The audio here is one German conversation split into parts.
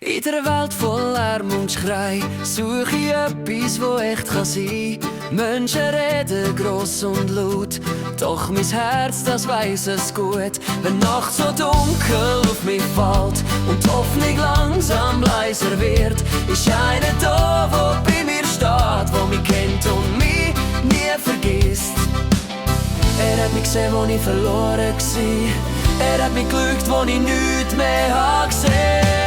In der Welt voll Lärm und Schrei suche ich etwas, wo echt kann sein. Menschen reden gross und laut, doch mein Herz, das weiss es gut. Wenn Nacht so dunkel auf mich fällt und die Hoffnung langsam leiser wird, ist einer da, wo bei mir steht, wo mich kennt und mich nie vergisst. Er hat mich gesehen, wo ich verloren war. Er hat mich geschaut, wo ich nichts mehr habe gesehen.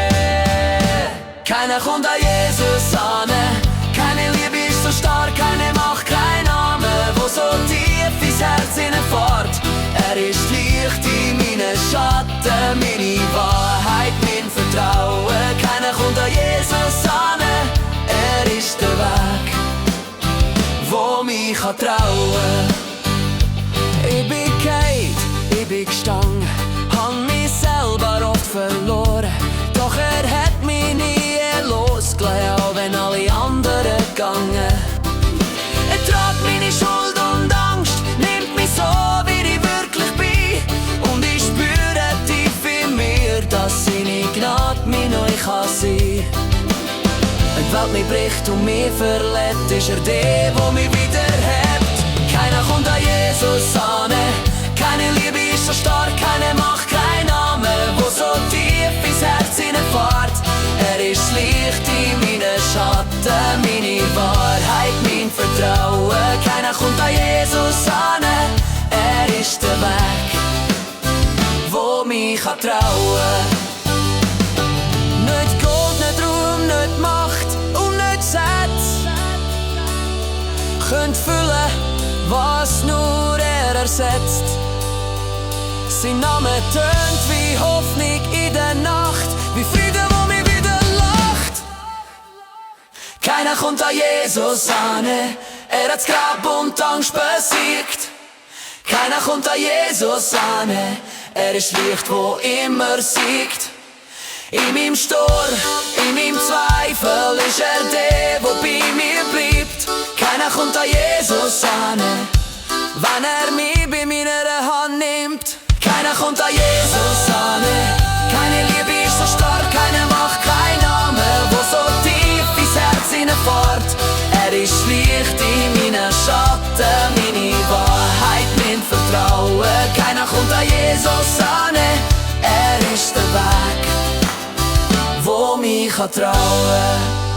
Keiner kommt an Jesus an, keine Liebe ist so stark, keine Macht, kein Name, wo so tief ins Herz hineinfährt. Er ist Licht in meinen Schatten, meine Wahrheit, mein Vertrauen. Keiner kommt an Jesus an, er ist der Weg, wo mich trauen kann. Ich bin gefallen, ich bin gestanden, hab mich selber oft verloren. Doch er hat mich nie losgelassen, auch wenn alle anderen gegangen. Er trägt meine Schuld und Angst, nimmt mich so, wie ich wirklich bin. Und ich spüre tief in mir, dass seine Gnade mir neu kann sein. Wenn die Welt mich bricht und mich verletzt, ist er der, der mich wiederhebt. Keiner kommt an Jesus an, keine Liebe ist so stark, keine Macht, kein Name, wo so tief ins Herz hineinfährt. Er ist Licht in meinen Schatten, meine Wahrheit, mein Vertrauen. Keiner kommt an Jesus an, er ist der Weg, wo mich trauen kann. Nicht Gold, nicht Ruhm, nicht Macht und nicht Gesetz könnt füllen, was nur er ersetzt. Sein Name tönt wie Hoffnung in der Nacht, wie Friede, wo mich wieder lacht. Keiner kommt an Jesus an, er hat das Grab und die Angst besiegt. Keiner kommt an Jesus an, er ist Licht, wo immer siegt. In meinem Sturm, in meinem Zweifel ist er der, wo bei mir bleibt. Keiner kommt an Jesus an, wenn er mich bei meiner Hand nimmt. Keiner kommt an Jesus an, keine Liebe ist so stark, keine Macht, kein Name, wo so tief ins Herz hineinfährt. Er ist Licht in meinen Schatten, meine Wahrheit, mein Vertrauen. Keiner kommt an Jesus an, er ist der Weg, wo mich trauen kann.